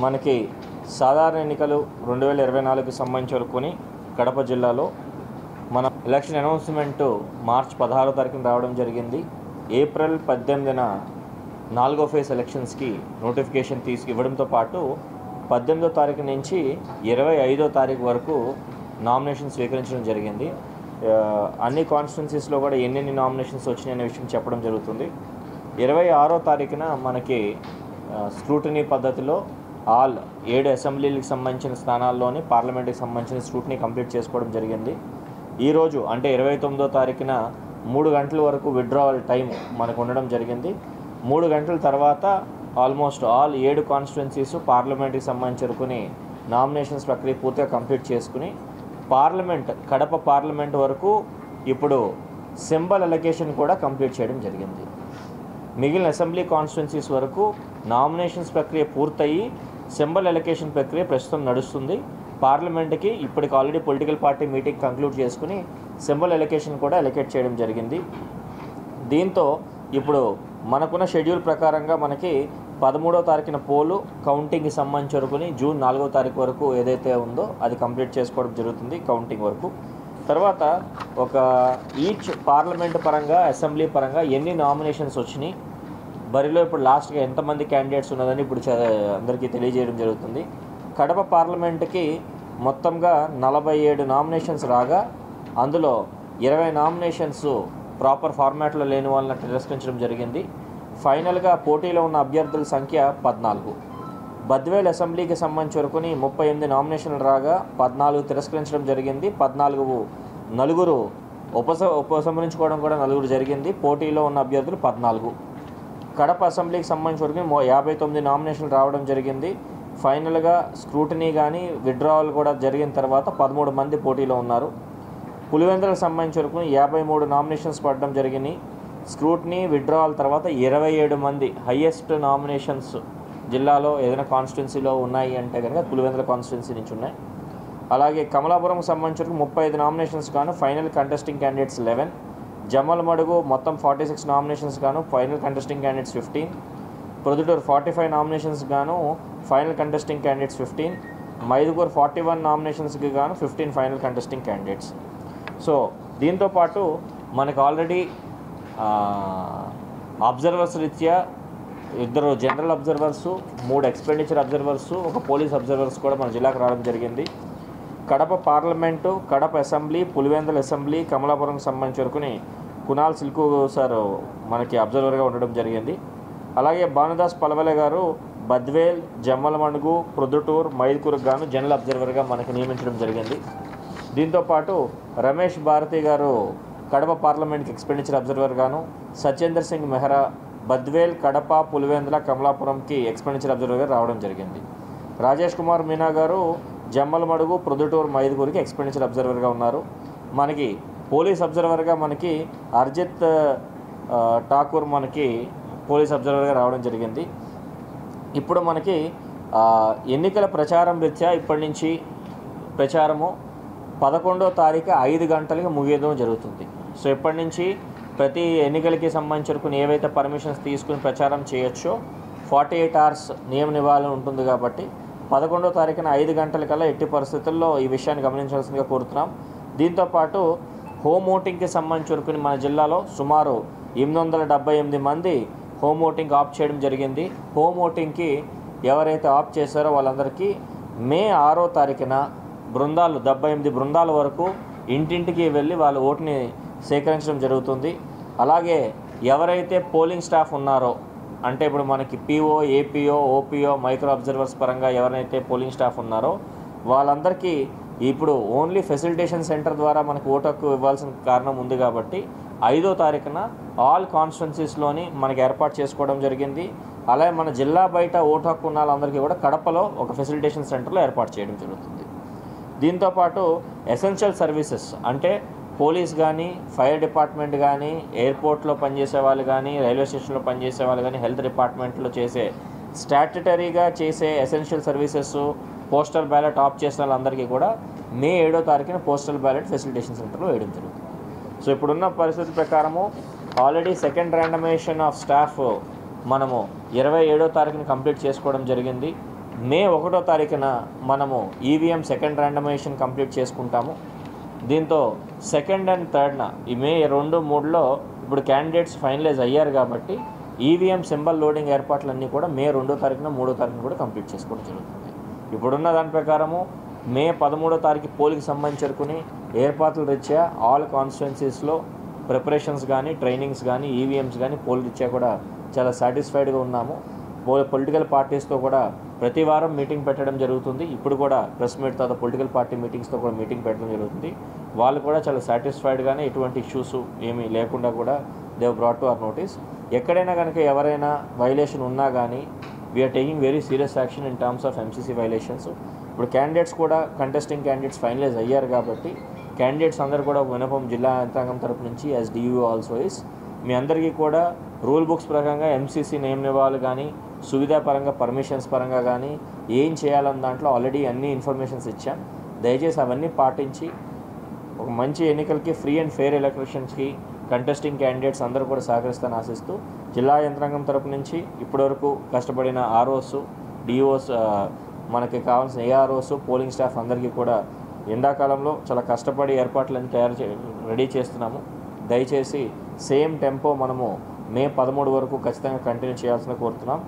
మనకి సాధారణ ఎన్నికలు 2024కి సంబంధించి వరకుని కడప జిల్లాలో మన ఎలక్షన్ అనౌన్స్మెంట్ మార్చి 16వ తారీఖున రావడం జరిగింది. ఏప్రిల్ 18న 4వ ఫేజ్ ఎలక్షన్స్కి నోటిఫికేషన్ ఇవ్వడంతో పాటు 18వ తారీఖు నుంచి 25వ తారీఖు వరకు నామినేషన్ స్వీకరించడం జరిగింది. అన్ని కాన్స్టిట్యున్సీస్లో కూడా ఎన్నెన్ని నామినేషన్స్ వచ్చినాయనే విషయం చెప్పడం జరుగుతుంది. 26వ తారీఖున మనకి స్క్రూటినీ పద్ధతిలో ఆల్ 7 అసెంబ్లీలకు సంబంధించిన స్థానాల్లోని పార్లమెంట్కి సంబంధించిన స్క్రూటినీ కంప్లీట్ చేసుకోవడం జరిగింది. ఈరోజు అంటే 29వ తారీఖున 3 గంటల వరకు విత్డ్రావల్ టైం మనకు ఉండడం జరిగింది. 3 గంటల తర్వాత ఆల్మోస్ట్ ఆల్ 7 కాన్స్టిట్యున్సీస్ పార్లమెంట్కి సంబంధించుకుని నామినేషన్స్ ప్రక్రియ పూర్తిగా కంప్లీట్ చేసుకుని కడప పార్లమెంట్ వరకు ఇప్పుడు సింబల్ అలొకేషన్ కూడా కంప్లీట్ చేయడం జరిగింది. మిగిలిన అసెంబ్లీ కాన్స్టిట్యున్సీస్ వరకు నామినేషన్స్ ప్రక్రియ పూర్తయి సింబల్ అలొకేషన్ ప్రక్రియ ప్రస్తుతం నడుస్తుంది. పార్లమెంట్కి ఇప్పటికి already political party meeting conclude చేసుకుని సింబల్ అలొకేషన్ కూడా అలొకేట్ చేయడం జరిగింది. దీంతో ఇప్పుడు మనకున్న షెడ్యూల్ ప్రకారంగా మనకి 13వ తారీఖున పోలు కౌంటింగ్కి సంబంధించి వరకుని జూన్ 4వ తారీఖు వరకు ఏదైతే ఉందో అది కంప్లీట్ చేసుకోవడం జరుగుతుంది కౌంటింగ్ వరకు. తర్వాత ఒక ఈచ్ పార్లమెంట్ పరంగా అసెంబ్లీ పరంగా ఎన్ని నామినేషన్స్ వచ్చినాయి, బరిలో ఇప్పుడు లాస్ట్గా ఎంతమంది క్యాండిడేట్స్ ఉన్నదని ఇప్పుడు అందరికీ తెలియజేయడం జరుగుతుంది. కడప పార్లమెంట్కి మొత్తంగా 47 నామినేషన్స్ రాగా అందులో 20 నామినేషన్స్ ప్రాపర్ ఫార్మాట్లో లేని వాళ్ళని తిరస్కరించడం జరిగింది. ఫైనల్గా పోటీలో ఉన్న అభ్యర్థుల సంఖ్య 14. బద్వేల్ అసెంబ్లీకి సంబంధించి వరకుని 38 నామినేషన్లు రాగా 14 తిరస్కరించడం జరిగింది. 14 నలుగురు ఉపసంహరించుకోవడం కూడా 4 జరిగింది. పోటీలో ఉన్న అభ్యర్థులు 14. కడప అసెంబ్లీకి సంబంధించి వరకు 59 నామినేషన్లు రావడం జరిగింది. ఫైనల్గా స్క్రూటినీ కానీ విత్డ్రావల్ కూడా జరిగిన తర్వాత 13 మంది పోటీలో ఉన్నారు. పులివెందులకు సంబంధించి వరకు 53 నామినేషన్స్ పడడం జరిగినాయి. స్క్రూటినీ విత్డ్రావల్ తర్వాత 27 మంది హయ్యెస్ట్ నామినేషన్స్ జిల్లాలో ఏదైనా కాన్స్టిట్యున్సీలో ఉన్నాయి అంటే కనుక పులివెందుల కాన్స్టిట్యున్సీ నుంచి ఉన్నాయి. అలాగే కమలాపురంకి సంబంధించి వరకు 35 నామినేషన్స్ గాను ఫైనల్ కంటెస్టింగ్ క్యాండిడేట్స్ 11. జమ్మలమడుగు మొత్తం 46 నామినేషన్స్ గాను final contesting candidates 15. Proddatur 45 nominations గాను ఫైనల్ కంటెస్టింగ్ క్యాండిడేట్స్ 15. మైదుగూరు 41 నామినేషన్స్కి గాను 15 ఫైనల్ కంటెస్టింగ్ క్యాండిడేట్స్. సో దీంతోపాటు మనకు ఆల్రెడీ అబ్జర్వర్స్ రీత్యా 2 general observers, 3 expenditure observers, 1 police observers కూడా మన జిల్లాకు రావడం జరిగింది. Kadapa parliament, Kadapa assembly, Pulivendula assembly, కమలాపురంకి సంబంధించి వరకుని కునాల్ సిల్కు సార్ మనకి అబ్జర్వర్గా ఉండడం జరిగింది. అలాగే భానుదాస్ పలవలే గారు బద్వేల్, జమ్మలమడుగు, ప్రొద్దుటూరు, మైదుకూరుకు గాను జనరల్ అబ్జర్వర్గా మనకి నియమించడం జరిగింది. దీంతోపాటు రమేష్ భారతి గారు కడప పార్లమెంట్కి ఎక్స్పెండిచర్ అబ్జర్వర్ గాను, సత్యేందర్ సింగ్ మెహ్రా బద్వేల్, కడప, పులివెందుల, కమలాపురంకి ఎక్స్పెండిచర్ అబ్జర్వర్గా రావడం జరిగింది. రాజేష్ కుమార్ మీనా గారు జమ్మలమడుగు, ప్రొద్దుటూరు, మైదుకూరుకి ఎక్స్పెండిచర్ అబ్జర్వర్గా ఉన్నారు. మనకి పోలీస్ అబ్జర్వర్గా మనకి అర్జిత్ ఠాకూర్ మనకి పోలీస్ అబ్జర్వర్గా రావడం జరిగింది. ఇప్పుడు మనకి ఎన్నికల ప్రచారం రీత్యా ఇప్పటి నుంచి ప్రచారము 11వ తారీఖు 5 గంటలకి ముగియడం జరుగుతుంది. సో ఇప్పటి నుంచి ప్రతి ఎన్నికలకి సంబంధించుకుని ఏవైతే పర్మిషన్స్ తీసుకుని ప్రచారం చేయొచ్చో 48 hours నియమ నివాళన ఉంటుంది కాబట్టి 11వ తారీఖున 5 గంటలకల్లా ఎట్టి పరిస్థితుల్లో ఈ విషయాన్ని గమనించాల్సిందిగా కోరుతున్నాం. దీంతోపాటు హోమ్ ఓటింగ్కి సంబంధించుకుని మన జిల్లాలో సుమారు 878 మంది హోమ్ ఓటింగ్ ఆప్ట్ చేయడం జరిగింది. హోమ్ ఓటింగ్కి ఎవరైతే ఆప్ట్ చేశారో వాళ్ళందరికీ మే 6వ తారీఖున 78 బృందాల వరకు ఇంటింటికి వెళ్ళి వాళ్ళ ఓటుని సేకరించడం జరుగుతుంది. అలాగే ఎవరైతే పోలింగ్ స్టాఫ్ ఉన్నారో అంటే ఇప్పుడు మనకి PO, APO, OPO, micro observers పరంగా ఎవరైతే పోలింగ్ స్టాఫ్ ఉన్నారో వాళ్ళందరికీ ఇప్పుడు ఓన్లీ ఫెసిలిటేషన్ సెంటర్ ద్వారా మనకు ఓటు హక్కు ఇవ్వాల్సిన కారణం ఉంది కాబట్టి 5వ తారీఖున ఆల్ కాన్స్టిట్యున్సీస్లోని మనకి ఏర్పాటు చేసుకోవడం జరిగింది. అలాగే మన జిల్లా బయట ఓటు హక్కు ఉన్న వాళ్ళందరికీ కూడా కడపలో ఒక ఫెసిలిటేషన్ సెంటర్లో ఏర్పాటు చేయడం జరుగుతుంది. దీంతోపాటు ఎసెన్షియల్ సర్వీసెస్ అంటే పోలీస్ కానీ, ఫైర్ డిపార్ట్మెంట్ కానీ, ఎయిర్పోర్ట్లో పనిచేసే వాళ్ళు కానీ, రైల్వే స్టేషన్లో పనిచేసే వాళ్ళు కానీ, హెల్త్ డిపార్ట్మెంట్లో చేసే స్టాట్యుటరీగా చేసే essential services, postal ballot of చేసిన వాళ్ళందరికీ కూడా మే 7వ తారీఖున పోస్టల్ బ్యాలెట్ ఫెసిలిటేషన్ సెంటర్లో వేయడం జరుగుతుంది. సో ఇప్పుడున్న పరిస్థితి ప్రకారము already second randomisation of staff మనము 27వ తారీఖున కంప్లీట్ చేసుకోవడం జరిగింది. మే 1వ తారీఖున మనము ఈవీఎం సెకండ్ ర్యాండమైజేషన్ కంప్లీట్ చేసుకుంటాము. దీంతో సెకండ్ అండ్ థర్డ్న ఈ మే 2, 3లో ఇప్పుడు క్యాండిడేట్స్ ఫైనలైజ్ అయ్యారు కాబట్టి ఈవీఎం సింబల్ లోడింగ్ ఏర్పాట్లన్నీ కూడా మే 2వ తారీఖున 3వ తారీఖున కూడా కంప్లీట్ చేసుకోవడం జరుగుతుంది. ఇప్పుడున్న దాని ప్రకారము మే 13వ తారీఖు పోలింగ్కి సంబంధించుకుని ఏర్పాట్ల రీత్యా ఆల్ కాన్స్టిట్యున్సీస్లో ప్రిపరేషన్స్ కానీ ట్రైనింగ్స్ కానీ ఈవీఎంస్ కానీ పోల్ రీత్యా కూడా చాలా సాటిస్ఫైడ్గా ఉన్నాము. పొలిటికల్ పార్టీస్తో కూడా ప్రతి వారం మీటింగ్ పెట్టడం జరుగుతుంది. ఇప్పుడు కూడా ప్రెస్ మీట్ తర్వాత పొలిటికల్ పార్టీ మీటింగ్స్తో కూడా మీటింగ్ పెట్టడం జరుగుతుంది. వాళ్ళు కూడా చాలా సాటిస్ఫైడ్గానే ఎటువంటి ఇష్యూస్ ఏమీ లేకుండా కూడా they brought to our notice. ఎక్కడైనా కనుక ఎవరైనా వైలేషన్ ఉన్నా కానీ we are taking very serious action in terms of MCC violations. ఇప్పుడు క్యాండిడేట్స్ కూడా కంటెస్టింగ్ క్యాండిడేట్స్ ఫైనలైజ్ అయ్యారు కాబట్టి క్యాండిడేట్స్ అందరూ కూడా వినపం జిల్లా యంత్రాంగం తరపు నుంచి యాజ్ డియూ ఆల్సో ఇస్ మీ అందరికీ కూడా రూల్ బుక్స్ ప్రకారంగా ఎంసీసీ నియమాలు కానీ సువిధా పరంగా పర్మిషన్స్ పరంగా కానీ ఏం చేయాలన్న దాంట్లో ఆల్రెడీ అన్ని ఇన్ఫర్మేషన్స్ ఇచ్చాం. దయచేసి అవన్నీ పాటించి ఒక మంచి ఎన్నికలకి ఫ్రీ అండ్ ఫెయిర్ ఎలక్షన్స్కి కంటెస్టింగ్ క్యాండిడేట్స్ అందరూ కూడా సహకరిస్తారని ఆశిస్తూ జిల్లా యంత్రాంగం తరపు నుంచి ఇప్పటివరకు కష్టపడిన ఆర్ఓస్, డిఓస్, మనకి కావాల్సిన ఏఆర్ఓస్, పోలింగ్ స్టాఫ్ అందరికీ కూడా ఎండాకాలంలో చాలా కష్టపడి ఏర్పాట్లను రెడీ చేస్తున్నాము. దయచేసి సేమ్ టెంపో మనము మే 13 వరకు ఖచ్చితంగా కంటిన్యూ చేయాల్సిన కోరుతున్నాం.